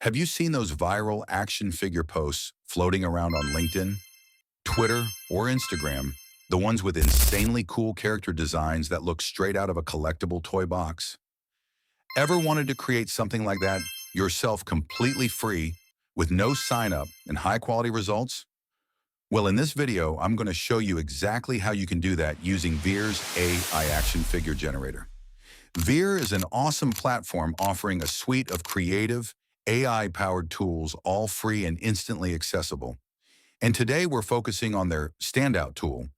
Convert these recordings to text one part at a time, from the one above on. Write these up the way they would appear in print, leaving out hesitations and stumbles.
Have you seen those viral action figure posts floating around on LinkedIn, Twitter, or Instagram? The ones with insanely cool character designs that look straight out of a collectible toy box? Ever wanted to create something like that yourself completely free with no sign up and high quality results? Well, in this video, I'm going to show you exactly how you can do that using Vheer's AI action figure generator. Vheer is an awesome platform offering a suite of creative, AI-powered tools, all free and instantly accessible. And today we're focusing on their standout tool,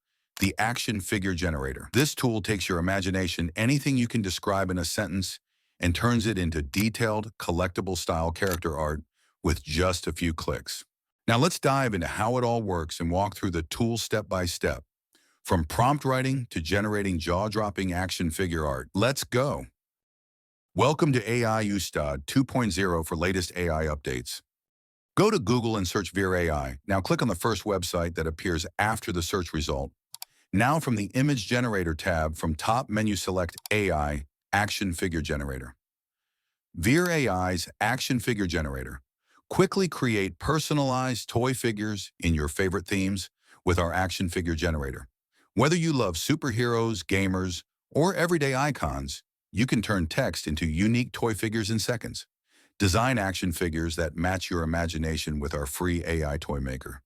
the action figure generator. This tool takes your imagination, anything you can describe in a sentence, and turns it into detailed, collectible-style character art with just a few clicks. Now let's dive into how it all works and walk through the tool step by step. From prompt writing to generating jaw-dropping action figure art. Let's go. Welcome to AI Ustad 2.0 for latest AI updates. Go to Google and search Vheer AI. Now click on the first website that appears after the search result. Now from the Image Generator tab, from top menu select AI, Action Figure Generator. Vheer AI's Action Figure Generator. Quickly create personalized toy figures in your favorite themes with our Action Figure Generator. Whether you love superheroes, gamers, or everyday icons, you can turn text into unique toy figures in seconds. Design action figures that match your imagination with our free AI toy maker.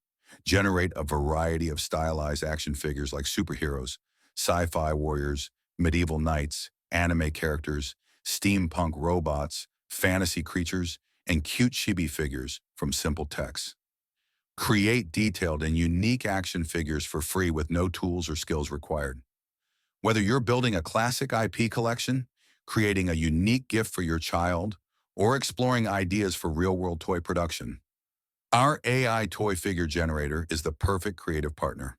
Generate a variety of stylized action figures like superheroes, sci-fi warriors, medieval knights, anime characters, steampunk robots, fantasy creatures, and cute chibi figures from simple text. Create detailed and unique action figures for free with no tools or skills required. Whether you're building a classic IP collection, creating a unique gift for your child, or exploring ideas for real-world toy production, our AI toy figure generator is the perfect creative partner.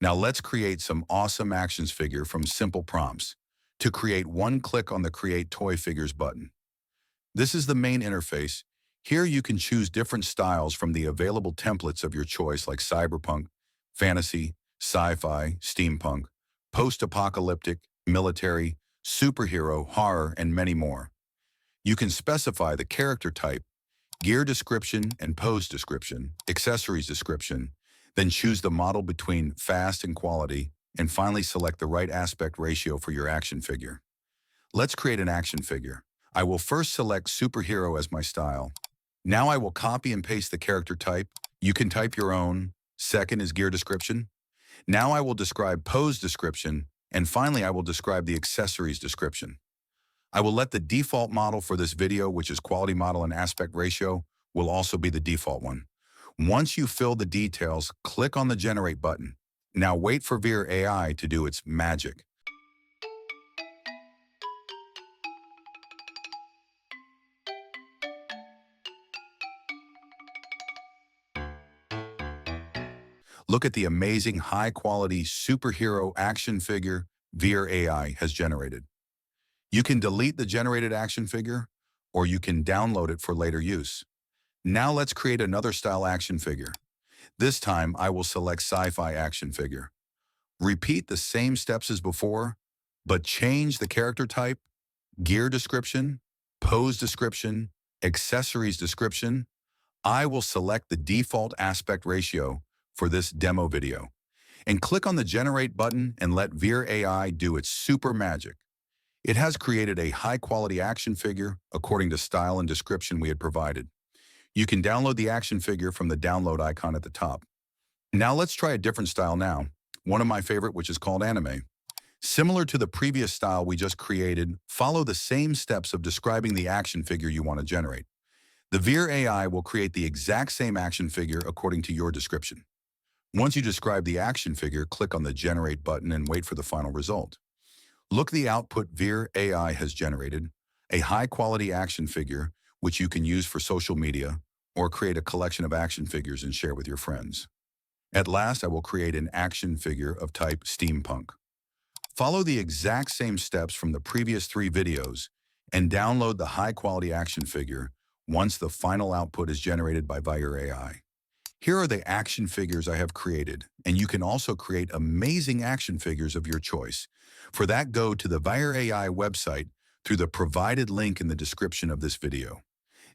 Now let's create some awesome actions figure from simple prompts. To create, one click on the Create Toy Figures button. This is the main interface. Here you can choose different styles from the available templates of your choice like cyberpunk, fantasy, sci-fi, steampunk, post-apocalyptic, military, superhero, horror, and many more. You can specify the character type, gear description and pose description, accessories description, then choose the model between fast and quality, and finally select the right aspect ratio for your action figure. Let's create an action figure. I will first select superhero as my style. Now I will copy and paste the character type. You can type your own. Second is gear description. Now I will describe pose description. And finally, I will describe the accessories description. I will let the default model for this video, which is quality model and aspect ratio, will also be the default one. Once you fill the details, click on the Generate button. Now wait for Vheer AI to do its magic. Look at the amazing high-quality superhero action figure Vheer AI has generated. You can delete the generated action figure, or you can download it for later use. Now let's create another style action figure. This time I will select sci-fi action figure. Repeat the same steps as before, but change the character type, gear description, pose description, accessories description. I will select the default aspect ratio for this demo video, and click on the Generate button and let Vheer AI do its super magic. It has created a high-quality action figure according to style and description we had provided. You can download the action figure from the download icon at the top. Now let's try a different style now, one of my favorite, which is called anime. Similar to the previous style we just created, follow the same steps of describing the action figure you want to generate. The Vheer AI will create the exact same action figure according to your description. Once you describe the action figure, click on the Generate button and wait for the final result. Look, the output Vheer AI has generated, a high-quality action figure which you can use for social media or create a collection of action figures and share with your friends. At last, I will create an action figure of type steampunk. Follow the exact same steps from the previous 3 videos and download the high-quality action figure once the final output is generated by Vheer AI. Here are the action figures I have created, and you can also create amazing action figures of your choice. For that, go to the Vheer AI website through the provided link in the description of this video.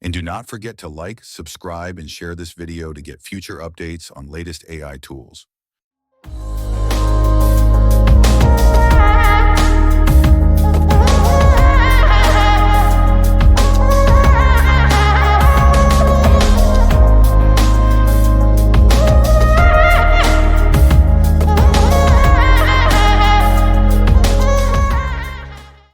And do not forget to like, subscribe, and share this video to get future updates on latest AI tools.